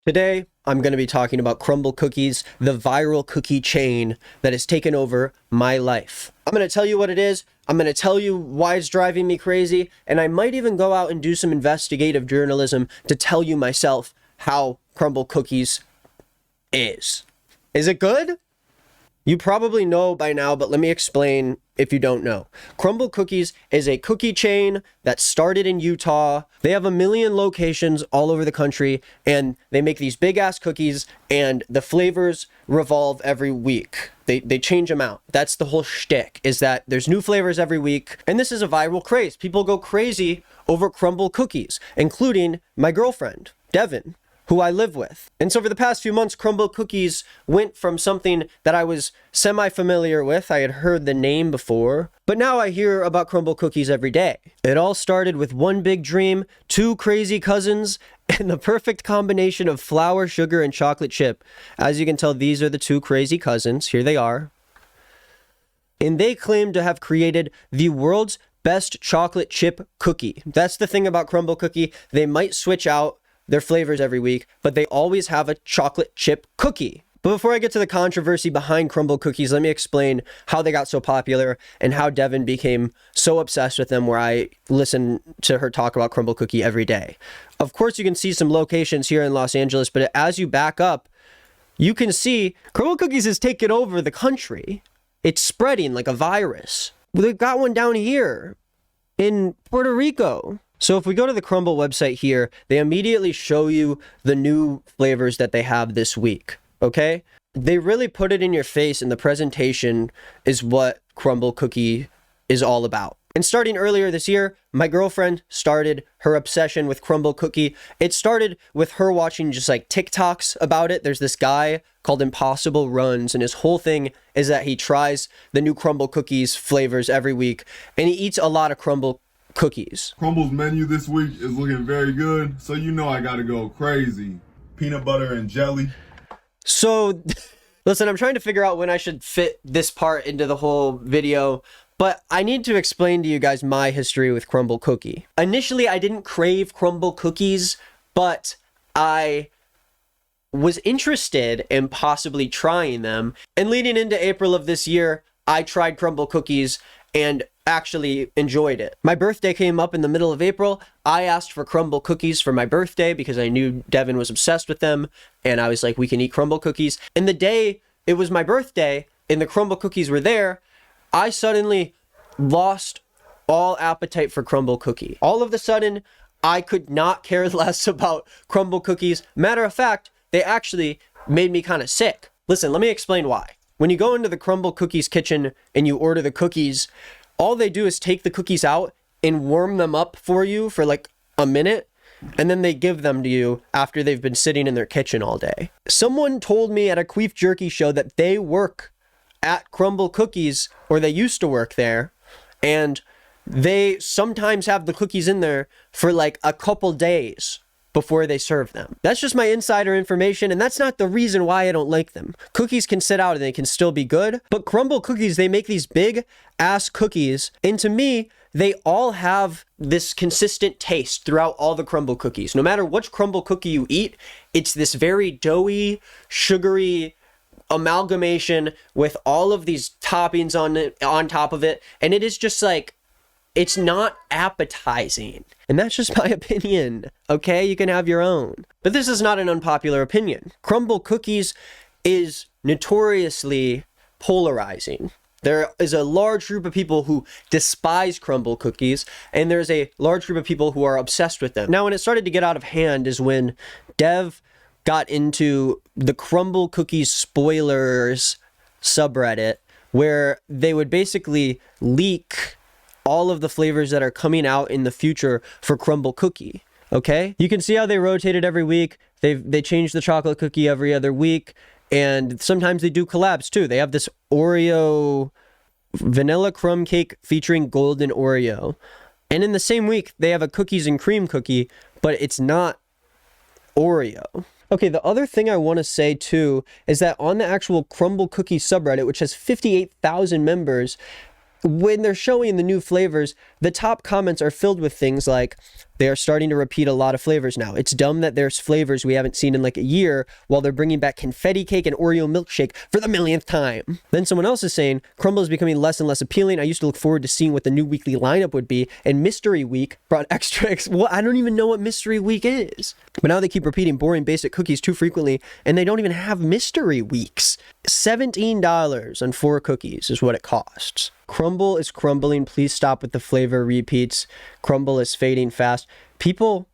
Today, I'm going to be talking about crumbl cookies, the viral cookie chain that has taken over my life. I'm going to tell you what it is, I'm going to tell you why it's driving me crazy, and I might even go out and do some investigative journalism to tell you myself how crumbl cookies is. Is it good? You probably know by now, but let me explain if you don't know. Crumbl Cookies is a cookie chain that started in Utah. They have 1 million locations all over the country, and they make these big-ass cookies, and the flavors revolve every week. They change them out. That's the whole shtick, is that there's new flavors every week, and this is a viral craze. People go crazy over crumbl cookies, including my girlfriend, Devin, who I live with. And so for the past few months, crumbl cookies went from something that I was semi-familiar with. I had heard the name before, but now I hear about crumbl cookies every day. It all started with one big dream, 2 crazy cousins, and the perfect combination of flour, sugar, and chocolate chip. As you can tell, these are the 2 crazy cousins. Here they are. And they claim to have created the world's best chocolate chip cookie. That's the thing about crumbl cookie. They might switch out their flavors every week, but they always have a chocolate chip cookie. But before I get to the controversy behind crumbl cookies, let me explain how they got so popular and how Devin became so obsessed with them, where I listen to her talk about crumbl cookie every day. Of course, you can see some locations here in Los Angeles, but as you back up, you can see crumbl cookies has taken over the country. It's spreading like a virus. They've got one down here in Puerto Rico. So if we go to the crumbl website here, they immediately show you the new flavors that they have this week, okay? They really put it in your face, and the presentation is what crumbl cookie is all about. And starting earlier this year, my girlfriend started her obsession with crumbl cookie. It started with her watching just like TikToks about it. There's this guy called Impossible Runs, and his whole thing is that he tries the new crumbl cookies flavors every week, and he eats a lot of crumbl cookies. Crumbl's menu this week is looking very good, so you know I gotta go crazy. Peanut butter and jelly. So, listen, I'm trying to figure out when I should fit this part into the whole video, but I need to explain to you guys my history with crumbl cookie. Initially, I didn't crave crumbl cookies, but I was interested in possibly trying them. And leading into April of this year, I tried crumbl cookies and actually enjoyed it. My birthday came up in the middle of April. I asked for crumbl cookies for my birthday because I knew Devin was obsessed with them, and I was like, we can eat crumbl cookies. And the day it was my birthday and the crumbl cookies were there, I suddenly lost all appetite for crumbl cookie. All of a sudden, I could not care less about crumbl cookies. Matter of fact, they actually made me kind of sick. Listen, let me explain why. When you go into the crumbl cookies kitchen and you order the cookies, all they do is take the cookies out and warm them up for you for like a minute, and then they give them to you after they've been sitting in their kitchen all day. Someone told me at a Queef Jerky show that they work at crumbl cookies, or they used to work there, and they sometimes have the cookies in there for like a couple days before they serve them. That's just my insider information, and that's not the reason why I don't like them. Cookies can sit out and they can still be good, but crumbl cookies, they make these big ass cookies, and to me, they all have this consistent taste throughout all the crumbl cookies. No matter which crumbl cookie you eat, it's this very doughy, sugary amalgamation with all of these toppings on top of it, and it is just like, it's not appetizing. And that's just my opinion, okay? You can have your own. But this is not an unpopular opinion. Crumbl cookies is notoriously polarizing. There is a large group of people who despise crumbl cookies, and there's a large group of people who are obsessed with them. Now, when it started to get out of hand is when Dev got into the crumbl cookies spoilers subreddit, where they would basically leak all of the flavors that are coming out in the future for crumbl cookie, okay? You can see how they rotate it every week. They change the chocolate cookie every other week, and sometimes they do collabs too. They have this Oreo vanilla crumb cake featuring golden Oreo. And in the same week, they have a cookies and cream cookie, but it's not Oreo. Okay, the other thing I want to say too is that on the actual crumbl cookie subreddit, which has 58,000 members, when they're showing the new flavors, the top comments are filled with things like, They are starting to repeat a lot of flavors now. It's dumb that there's flavors we haven't seen in like a year while they're bringing back confetti cake and Oreo milkshake for the millionth time. Then someone else is saying, crumbl is becoming less and less appealing. I used to look forward to seeing what the new weekly lineup would be, and Mystery Week brought extra, well, I don't even know what Mystery Week is. But now they keep repeating boring basic cookies too frequently, and they don't even have Mystery Weeks. $17 on 4 cookies is what it costs. Crumbl is crumbling. Please stop with the flavor repeats. Crumbl is fading fast. People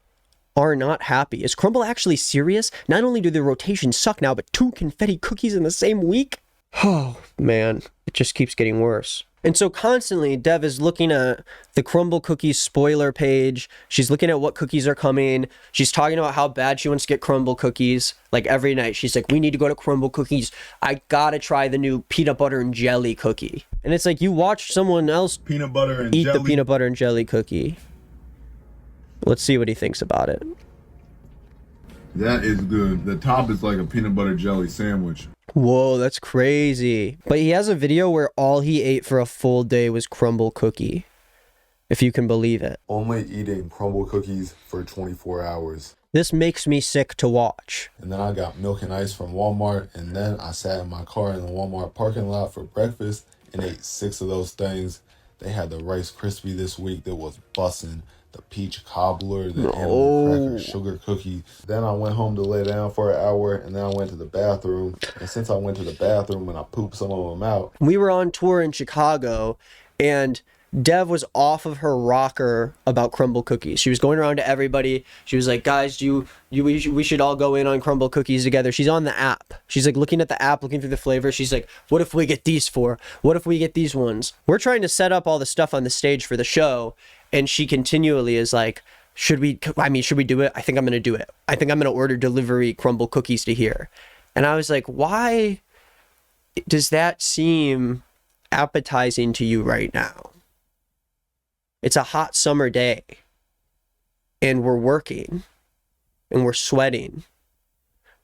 are not happy. Is Crumbl actually serious? Not only do the rotations suck now, but 2 confetti cookies in the same week? Oh, man. It just keeps getting worse. And so constantly, Dev is looking at the Crumbl cookies spoiler page. She's looking at what cookies are coming. She's talking about how bad she wants to get Crumbl cookies. Like every night, she's like, we need to go to Crumbl cookies. I gotta try the new peanut butter and jelly cookie. And it's like, you watch someone else Peanut butter and eat jelly. the peanut butter and jelly cookie. Let's see what he thinks about it. That is good. The top is like a peanut butter jelly sandwich. Whoa, that's crazy. But he has a video where all he ate for a full day was Crumbl cookie. If you can believe it. Only eating Crumbl cookies for 24 hours. This makes me sick to watch. And then I got milk and ice from Walmart, and then I sat in my car in the Walmart parking lot for breakfast and ate 6 of those things. They had the Rice Krispie this week that was bussin', the peach cobbler, the animal cracker sugar cookie. Then I went home to lay down for an hour, and then I went to the bathroom. And since I went to the bathroom and I pooped some of them out. We were on tour in Chicago, and Dev was off of her rocker about Crumbl cookies. She was going around to everybody. She was like, guys, we should all go in on Crumbl cookies together. She's on the app. She's like looking at the app, looking through the flavors. She's like, what if we get these 4? What if we get these ones? We're trying to set up all the stuff on the stage for the show, and she continually is like, should we do it? I think I'm going to do it. I think I'm going to order delivery Crumbl cookies to here. And I was like, why does that seem appetizing to you right now? It's a hot summer day, and we're working, and we're sweating,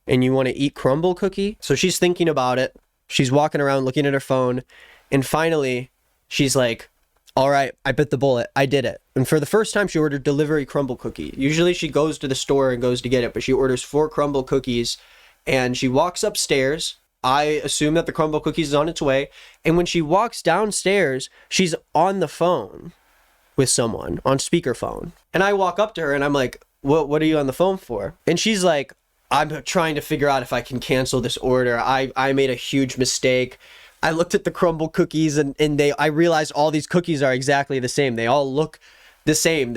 and you want to eat Crumbl cookie? So she's thinking about it. She's walking around looking at her phone, and finally, she's like, all right, I bit the bullet. I did it. And for the first time, she ordered delivery Crumbl cookie. Usually she goes to the store and goes to get it, but she orders 4 Crumbl cookies, and she walks upstairs. I assume that the Crumbl cookies is on its way, and when she walks downstairs, she's on the phone with someone on speakerphone. And I walk up to her and I'm like, what are you on the phone for? And she's like, I'm trying to figure out if I can cancel this order. I made a huge mistake. I looked at the Crumbl cookies and I realized all these cookies are exactly the same. They all look the same.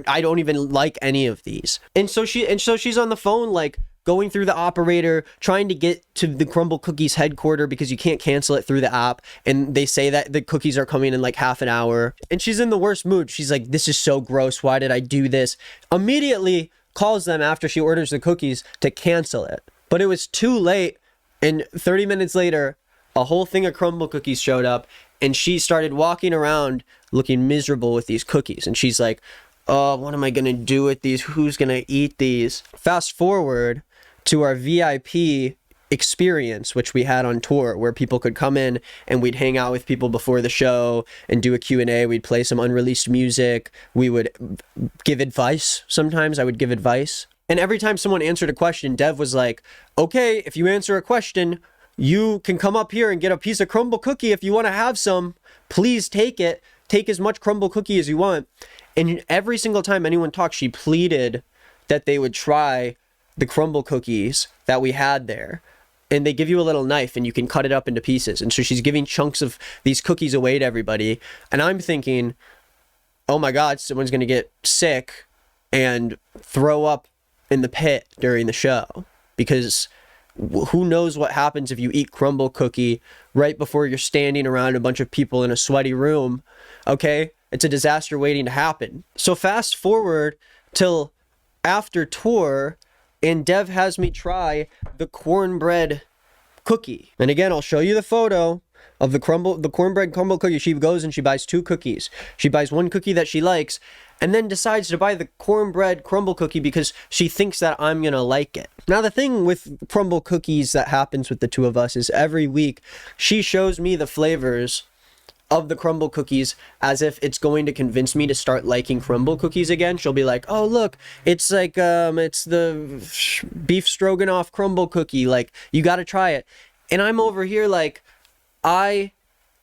I don't even like any of these. And so she's on the phone, like going through the operator, trying to get to the Crumbl cookies headquarters because you can't cancel it through the app. And they say that the cookies are coming in like half an hour. And she's in the worst mood. She's like, this is so gross. Why did I do this? Immediately calls them after she orders the cookies to cancel it. But it was too late. And 30 minutes later, a whole thing of Crumbl cookies showed up. And she started walking around looking miserable with these cookies. And she's like, oh, what am I going to do with these? Who's going to eat these? Fast forward to our VIP experience, which we had on tour, where people could come in and we'd hang out with people before the show and do a Q&A. We'd play some unreleased music. We would give advice. Sometimes I would give advice. And every time someone answered a question, Dev was like, okay, if you answer a question, you can come up here and get a piece of Crumbl cookie. If you want to have some, please take it. Take as much Crumbl cookie as you want. And every single time anyone talked, she pleaded that they would try the Crumbl cookies that we had there. And they give you a little knife and you can cut it up into pieces. And so she's giving chunks of these cookies away to everybody. And I'm thinking, oh my God, someone's going to get sick and throw up in the pit during the show. Because who knows what happens if you eat Crumbl cookie right before you're standing around a bunch of people in a sweaty room. Okay? It's a disaster waiting to happen. So fast forward till after tour, and Dev has me try the cornbread cookie. And again, I'll show you the photo of the cornbread Crumbl cookie. She goes and she buys 2 cookies. She buys 1 cookie that she likes and then decides to buy the cornbread Crumbl cookie because she thinks that I'm gonna like it. Now the thing with Crumbl cookies that happens with the 2 of us is every week she shows me the flavors of the crumble cookies as if it's going to convince me to start liking crumble cookies again. She'll be like, oh look, it's like it's the beef stroganoff crumble cookie, like you got to try it. And I'm over here like, I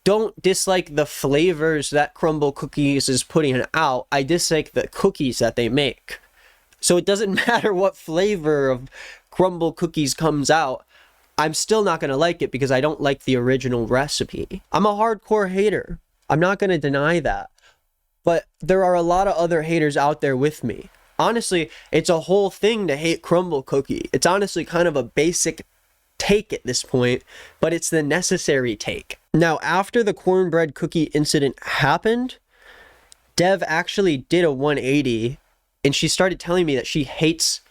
don't dislike the flavors that crumble cookies is putting out, I dislike the cookies that they make. So it doesn't matter what flavor of crumble cookies comes out, I'm still not going to like it because I don't like the original recipe. I'm a hardcore hater. I'm not going to deny that. But there are a lot of other haters out there with me. Honestly, it's a whole thing to hate crumble cookie. It's honestly kind of a basic take at this point, but it's the necessary take. Now, after the cornbread cookie incident happened, Dev actually did a 180 and she started telling me that she hates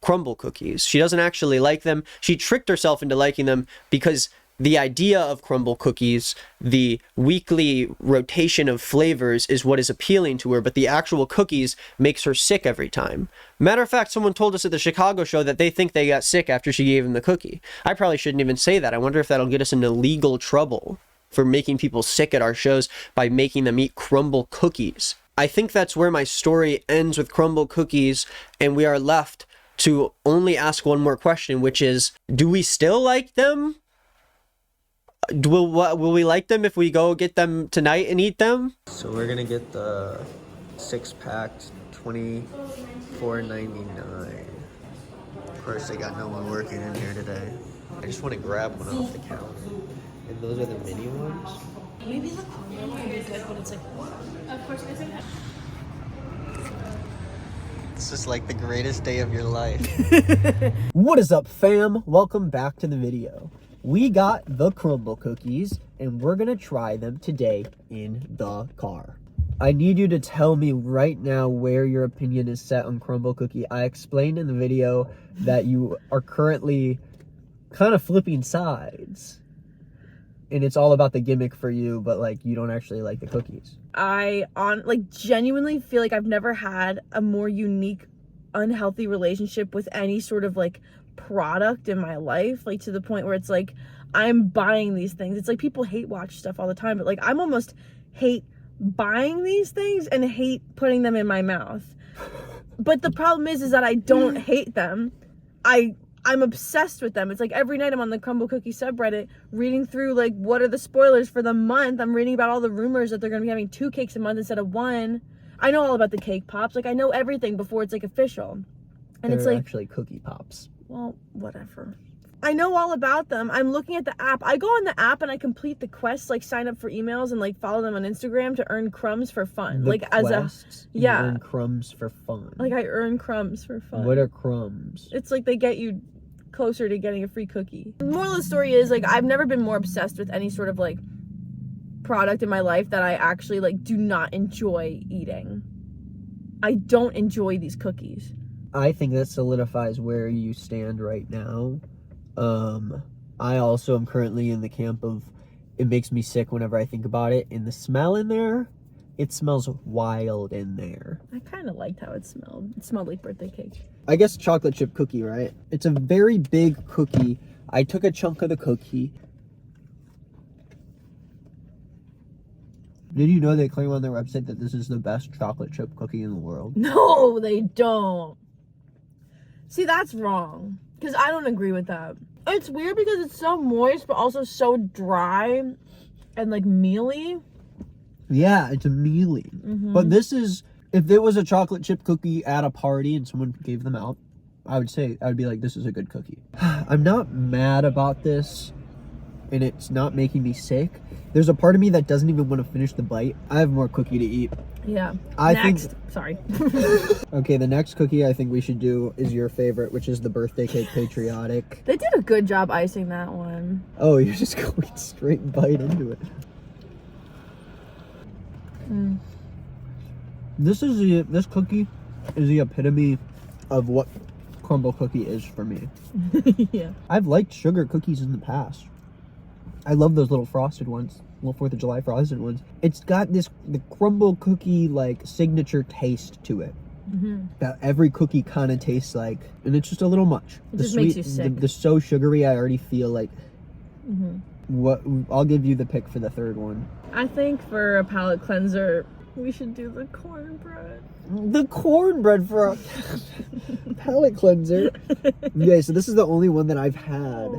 crumble cookies. She doesn't actually like them. She tricked herself into liking them because the idea of crumble cookies, the weekly rotation of flavors, is what is appealing to her, but the actual cookies makes her sick every time. Matter of fact, someone told us at the Chicago show that they think they got sick after she gave them the cookie. I probably shouldn't even say that. I wonder if that'll get us into legal trouble for making people sick at our shows by making them eat crumble cookies. I think that's where my story ends with crumble cookies, and we are left to only ask one more question, which is, do we still like them? Will we like them if we go get them tonight and eat them? So we're gonna get the 6-pack, $24.99. Of course, they got no one working in here today. I just want to grab one off the counter. And those are the mini ones. Maybe the corner would be good, but it's like, of course, it's like. This is like the greatest day of your life. What is up, fam? Welcome back to the video. We got the crumble cookies, and we're gonna try them today in the car. I need you to tell me right now where your opinion is set on crumble cookie. I explained in the video that you are currently kind of flipping sides. And it's all about the gimmick for you, but like you don't actually like the cookies. I genuinely feel like I've never had a more unique, unhealthy relationship with any sort of like product in my life, like to the point where it's like I'm buying these things. It's like people hate watch stuff all the time, but like I'm almost hate buying these things and hate putting them in my mouth. But the problem is that I don't hate them. I'm obsessed with them. It's like every night I'm on the crumble cookie subreddit reading through like what are the spoilers for the month. I'm reading about all the rumors that they're going to be having 2 cakes a month instead of 1. I know all about the cake pops. Like I know everything before it's like official. And it's like actually cookie pops. Well, whatever. I know all about them. I'm looking at the app. I go on the app and I complete the quests, like sign up for emails and like follow them on Instagram to earn crumbs for fun. The like quests, as a yeah, you earn crumbs for fun. like I earn crumbs for fun. What are crumbs? It's like they get you closer to getting a free cookie. The moral of the story is like I've never been more obsessed with any sort of like product in my life that I actually like do not enjoy eating. I don't enjoy these cookies. I think that solidifies where you stand right now. I also am currently in the camp of it makes me sick whenever I think about it. And the smell in there, it smells wild in there. I kind of liked how it smelled. It smelled like birthday cake. I guess chocolate chip cookie, right? It's a very big cookie. I took a chunk of the cookie. Did you know they claim on their website that this is the best chocolate chip cookie in the world? No, they don't. See, that's wrong. Because I don't agree with that. It's weird because it's so moist, but also so dry and like mealy. Yeah, it's a mealy. Mm-hmm. But this is, if it was a chocolate chip cookie at a party and someone gave them out, I would be like, this is a good cookie. I'm not mad about this, and it's not making me sick. There's a part of me that doesn't even want to finish the bite. I have more cookie to eat. Yeah. Sorry. Okay, the next cookie I think we should do is your favorite, which is the birthday cake patriotic. They did a good job icing that one. Oh, you're just going straight bite into it. Mm. This cookie is the epitome of what crumble cookie is for me. Yeah. I've liked sugar cookies in the past. I love those little frosted ones, little 4th of July frosted ones. It's got the crumble cookie like signature taste to it. Mm-hmm. That every cookie kind of tastes like, and it's just a little much. It just makes you sick. The so sugary, I already feel like. Mm-hmm. What? I'll give you the pick for the third one. I think for a palate cleanser, we should do the cornbread. The cornbread for a palate cleanser. Okay, so this is the only one that I've had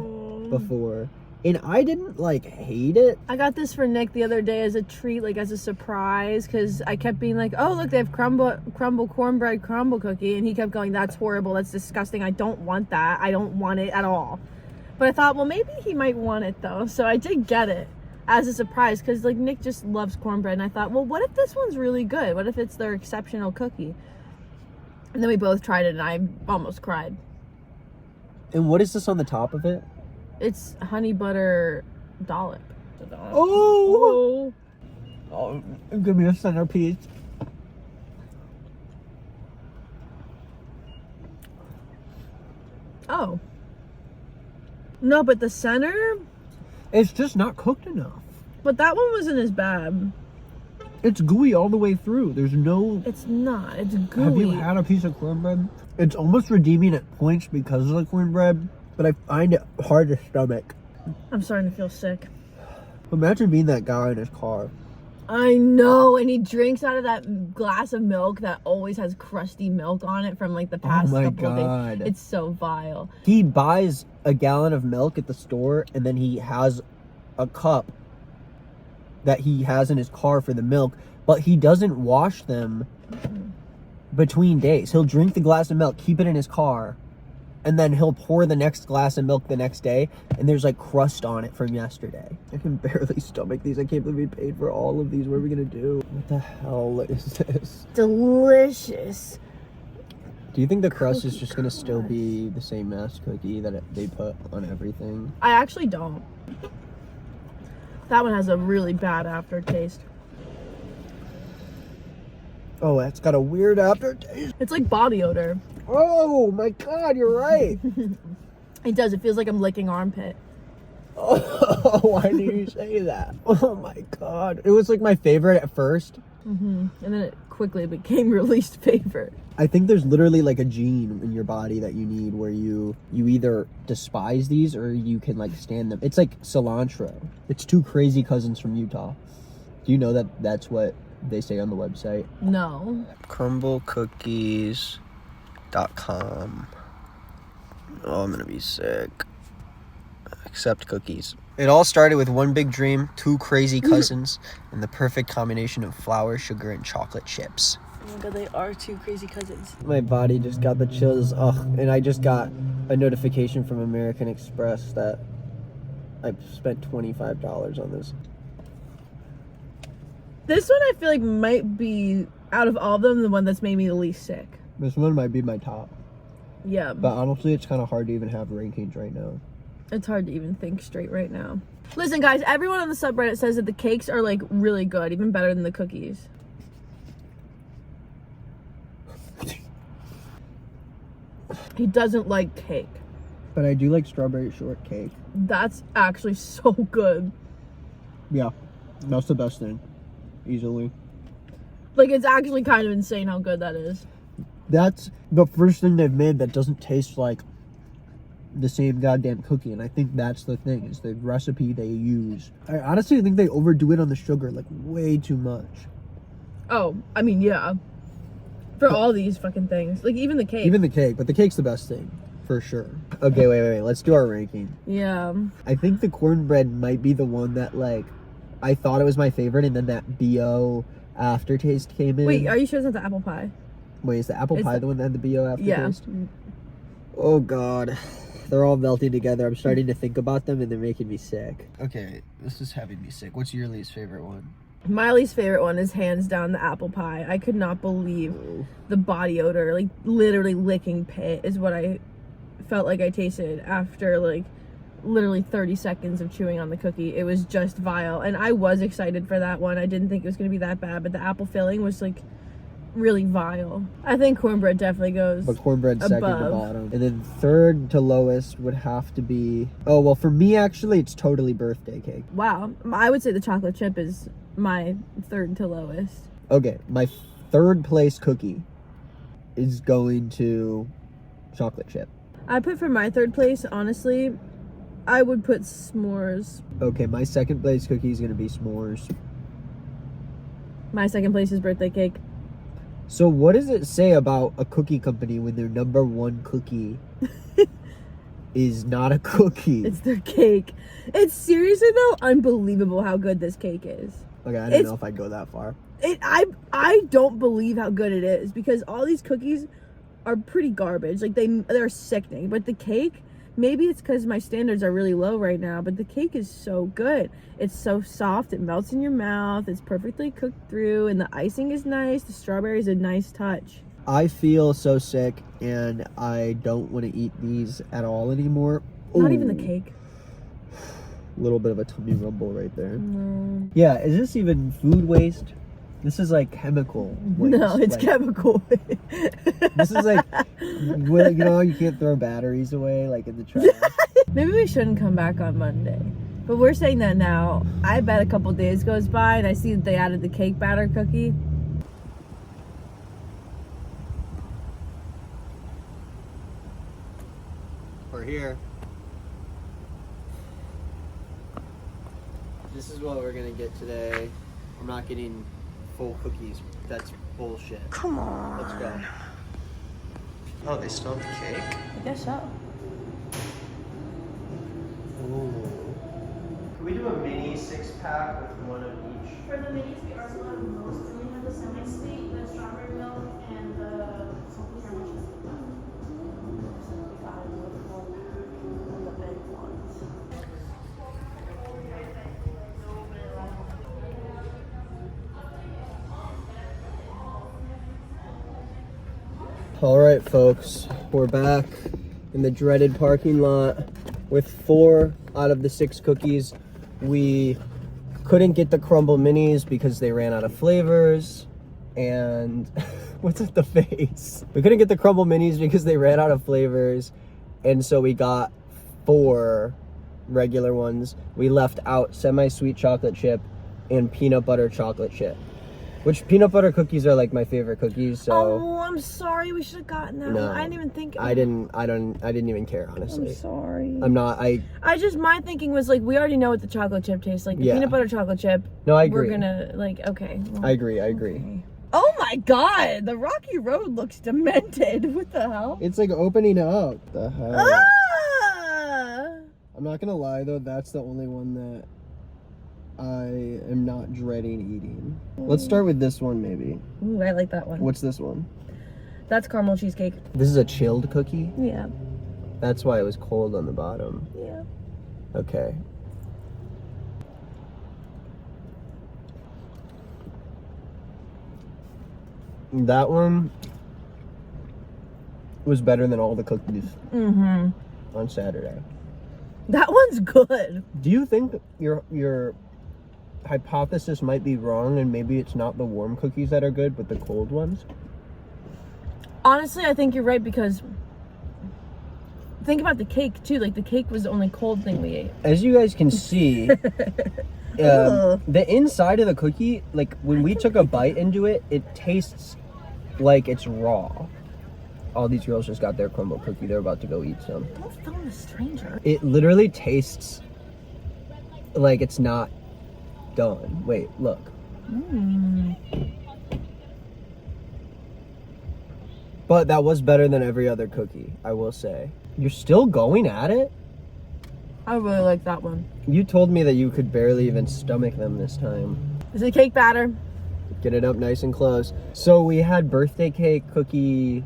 before. And I didn't, like, hate it. I got this for Nick the other day as a treat, like, as a surprise, because I kept being like, oh, look, they have crumble cornbread crumble cookie, and he kept going, that's horrible, that's disgusting, I don't want that, I don't want it at all. But I thought, well, maybe he might want it, though, so I did get it as a surprise, because, like, Nick just loves cornbread, and I thought, well, what if this one's really good? What if it's their exceptional cookie? And then we both tried it, and I almost cried. And what is this on the top of it? It's honey butter dollop. Oh! Oh, give me a centerpiece. Oh. No, but the center? It's just not cooked enough. But that one wasn't as bad. It's gooey all the way through. There's no... It's not. It's gooey. Have you had a piece of cornbread? It's almost redeeming at points because of the cornbread, but I find it hard to stomach. I'm starting to feel sick. Imagine being that guy in his car. I know, and he drinks out of that glass of milk that always has crusty milk on it from like the past couple of days. It's so vile. He buys a gallon of milk at the store, and then he has a cup that he has in his car for the milk, but he doesn't wash them between days. He'll drink the glass of milk, keep it in his car, and then he'll pour the next glass of milk the next day, and there's like crust on it from yesterday. I can barely stomach these. I can't believe we paid for all of these. What are we gonna do? What the hell is this? Delicious. Do you think the crust is just gonna still be the same mass cookie that they put on everything? I actually don't. That one has a really bad aftertaste. Oh, that's got a weird aftertaste. It's like body odor. Oh my god, you're right. It does. It feels like I'm licking armpit. Oh, why did you say that? Oh my god. It was like my favorite at first. And then it quickly became your least favorite. I think there's literally like a gene in your body that you need where you either despise these or you can like stand them. It's like cilantro. It's two crazy cousins from Utah. Do you know that that's what they say on the website? No. crumblecookies.com. Oh, I'm gonna be sick. Accept cookies. It all started with one big dream, two crazy cousins, and the perfect combination of flour, sugar, and chocolate chips. Oh my god, they are two crazy cousins. My body just got the chills. Ugh. And I just got a notification from American Express that I spent $25 on this. This one I feel like might be, out of all of them, the one that's made me the least sick. This one might be my top. Yeah. But honestly, it's kind of hard to even have rankings right now. It's hard to even think straight right now. Listen, guys, everyone on the subreddit says that the cakes are, like, really good, even better than the cookies. He doesn't like cake. But I do like strawberry shortcake. That's actually so good. Yeah, that's the best thing. Easily. Like, it's actually kind of insane how good that is. That's the first thing they've made that doesn't taste like the same goddamn cookie, and I think that's the thing, is the recipe they use. I honestly think they overdo it on the sugar, like way too much. Oh, I mean, yeah. For all these fucking things. Like, even the cake. Even the cake, but the cake's the best thing, for sure. Okay, wait, let's do our ranking. Yeah. I think the cornbread might be the one that, like, I thought it was my favorite, and then that BO aftertaste came in. Wait, are you sure it's not the apple pie? Wait, is the apple pie the one that had the BO aftertaste? Yeah. Oh, God. They're all melting together. I'm starting to think about them, and they're making me sick. Okay, this is having me sick. What's your least favorite one? My least favorite one is hands down the apple pie. I could not believe the body odor, like literally licking pit is what I felt like I tasted after like literally 30 seconds of chewing on the cookie. It was just vile, and I was excited for that one. I didn't think it was going to be that bad, but the apple filling was like really vile. I think cornbread definitely goes But cornbread second to above. bottom. And then third to lowest would have to be... Oh, well, for me, actually, it's totally birthday cake. Wow. I would say the chocolate chip is my third to lowest. Okay, my third place cookie is going to chocolate chip. I put for my third place, honestly, I would put s'mores. Okay, my second place cookie is gonna be s'mores. My second place is birthday cake. So what does it say about a cookie company when their number one cookie is not a cookie? It's their cake. It's seriously though unbelievable how good this cake is. Okay, I don't know if I'd go that far. I don't believe how good it is because all these cookies are pretty garbage. Like they're sickening. But the cake, maybe it's because my standards are really low right now, but the cake is so good. It's so soft, it melts in your mouth, it's perfectly cooked through, and the icing is nice. The strawberry is a nice touch. I feel so sick, and I don't want to eat these at all anymore. Not even the cake. A little bit of a tummy rumble right there. No. Yeah, is this even food waste? This is like chemical waste. No, it's like, chemical. This is like, you know, you can't throw batteries away like in the trash. Maybe we shouldn't come back on Monday. But we're saying that now. I bet a couple days goes by and I see that they added the cake batter cookie. We're here. This is what we're gonna get today. I'm not getting full cookies. That's bullshit. Come on. Let's go. Oh, they still have the cake? I guess so. Ooh. Can we do a mini 6-pack with one of each? For the minis, we also have most. We only have the semi-sweet, the strawberry milk, and the salty caramel cheese. So we got a little full pack of the big ones. All right, folks, we're back in the dreaded parking lot with 4 out of the 6 cookies. We couldn't get the crumbl minis because they ran out of flavors, and what's with the face? We couldn't get the crumbl minis because they ran out of flavors, and so we got 4 regular ones. We left out semi-sweet chocolate chip and peanut butter chocolate chip. Which peanut butter cookies are like my favorite cookies, so Oh, I'm sorry. We should have gotten that No. one. I didn't even think. I didn't even care, honestly. I'm sorry. My thinking was like, we already know what the chocolate chip tastes like. The Yeah. peanut butter chocolate chip. No, I agree. We're gonna like, okay. Well, I agree. okay. Oh my god, the rocky road looks demented. What the hell? It's like opening up. The hell? Ah! I'm not gonna lie though, that's the only one that I am not dreading eating. Let's start with this one maybe. Ooh, I like that one. What's this one? That's caramel cheesecake. This is a chilled cookie? Yeah. That's why it was cold on the bottom. Yeah. Okay. That one was better than all the cookies Mm-hmm. on Saturday. That one's good. Do you think your hypothesis might be wrong and maybe it's not the warm cookies that are good, but the cold ones? Honestly, I think you're right because think about the cake too. Like the cake was the only cold thing we ate. As you guys can see, the inside of the cookie, like when we took a bite into it, it tastes like it's raw. All these girls just got their crumbl cookie. They're about to go eat some. Don't film a stranger. It literally tastes like it's not done. Wait, look. But that was better than every other cookie, I will say. You're still going at it? I really like that one. You told me that you could barely even stomach them this time. Is it cake batter? Get it up nice and close. So we had birthday cake cookie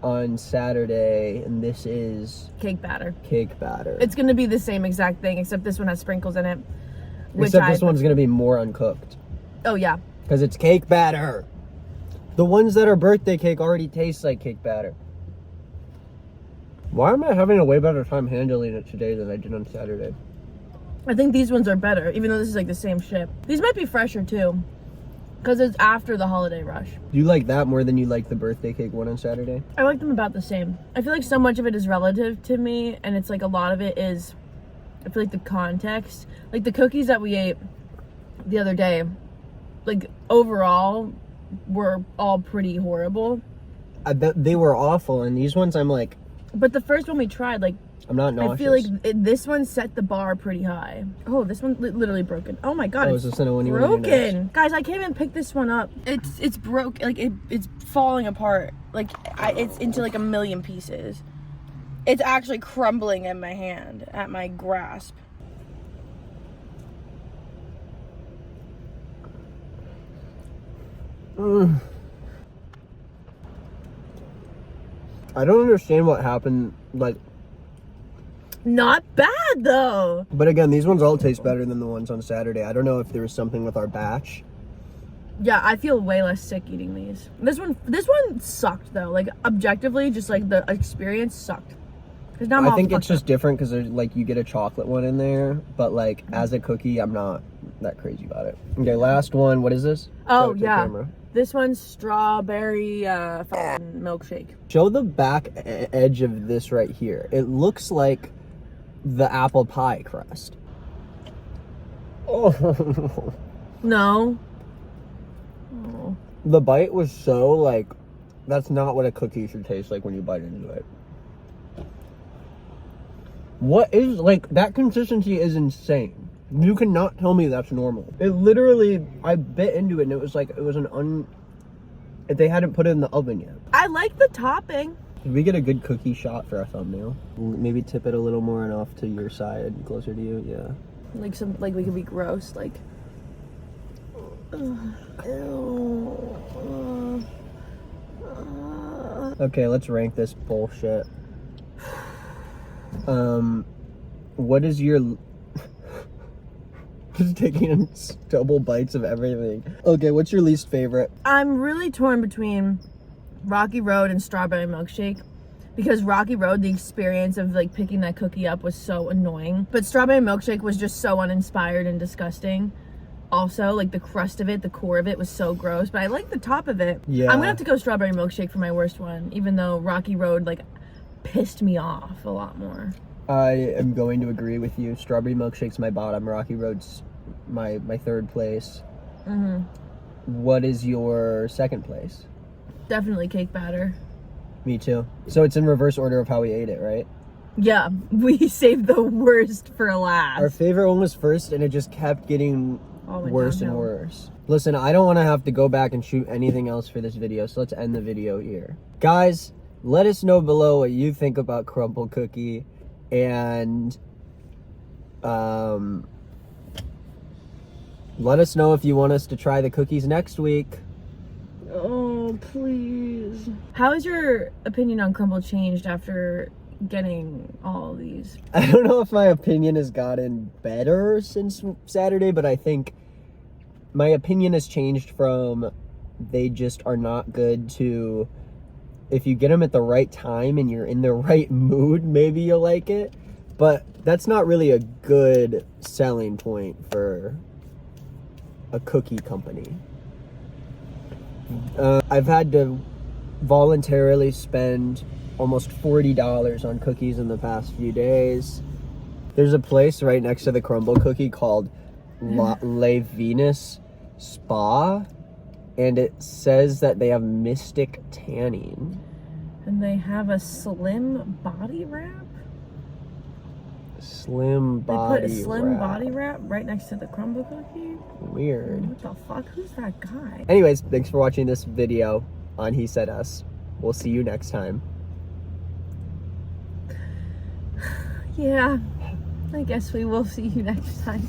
on Saturday, and this is Cake batter. cake batter. It's gonna be the same exact thing, except this one has sprinkles in it. Except this one's gonna be more uncooked. Oh yeah. Because it's cake batter. The ones that are birthday cake already taste like cake batter. Why am I having a way better time handling it today than I did on Saturday? I think these ones are better, even though this is like the same ship. These might be fresher too, because it's after the holiday rush. Do you like that more than you like the birthday cake one on Saturday? I like them about the same. I feel like so much of it is relative to me, and it's like a lot of it is, I feel like the context. Like the cookies that we ate the other day, like overall, were all pretty horrible. They were awful, and these ones I'm like, But the first one we tried, like, I'm not nauseous. I feel like this one set the bar pretty high. Oh, this one literally broken. Oh my god, Oh, it's is this the one you wanna do next? broken. Guys, I can't even pick this one up. It's broke. Like it's falling apart. Like it's into like a million pieces. It's actually crumbling in my hand, at my grasp. I don't understand what happened, like, Not bad though. but again, these ones all taste better than the ones on Saturday. I don't know if there was something with our batch. Yeah, I feel way less sick eating these. This one sucked though. Like objectively, just like the experience sucked. Cause now I'm I all think it's fucked just up. different because there's like you get a chocolate one in there, but like as a cookie, I'm not that crazy about it. Okay, last one. What is this? Oh Show it to the yeah, camera. this one's strawberry fucking milkshake. Show the back edge of this right here. It looks like the apple pie crust. Oh, No. Oh. the bite was so like, that's not what a cookie should taste like when you bite into it. What is, like, that consistency is insane. You cannot tell me that's normal. It literally, I bit into it and it was like, it was they hadn't put it in the oven yet. I like the topping. Did we get a good cookie shot for our thumbnail? Maybe tip it a little more and off to your side, closer to you, yeah. Like we could be gross, like. Ew. Okay, let's rank this bullshit. What is your... Just taking double bites of everything. Okay, what's your least favorite? I'm really torn between Rocky Road and strawberry milkshake, because Rocky Road, the experience of like picking that cookie up was so annoying, but strawberry milkshake was just so uninspired and disgusting. Also, like the crust of it, the core of it was so gross, but I like the top of it. Yeah. I'm gonna have to go strawberry milkshake for my worst one, even though Rocky Road like pissed me off a lot more. I am going to agree with you. Strawberry milkshake's my bottom. Rocky Road's my third place. Mm-hmm. What is your second place? Definitely cake batter. Me too. So it's in reverse order of how we ate it, right? Yeah, we saved the worst for last. Our favorite one was first, and it just kept getting Oh, went worse and downhill. worse. Listen, I don't want to have to go back and shoot anything else for this video, so let's end the video here. Guys, let us know below what you think about Crumbl Cookie, and let us know if you want us to try the cookies next week. Oh, please. How has your opinion on Crumbl changed after getting all of these? I don't know if my opinion has gotten better since Saturday, but I think my opinion has changed from they just are not good to if you get them at the right time and you're in the right mood, maybe you'll like it. But that's not really a good selling point for a cookie company. I've had to voluntarily spend almost $40 on cookies in the past few days. There's a place right next to the Crumbl Cookie called Le Venus Spa, and it says that they have mystic tanning. And they have a slim body wrap? Slim body They put a slim wrap. body wrap right next to the Crumbl Cookie? Weird. What the fuck? Who's that guy? Anyways, thanks for watching this video on He Said Us. We'll see you next time. Yeah, I guess we will see you next time.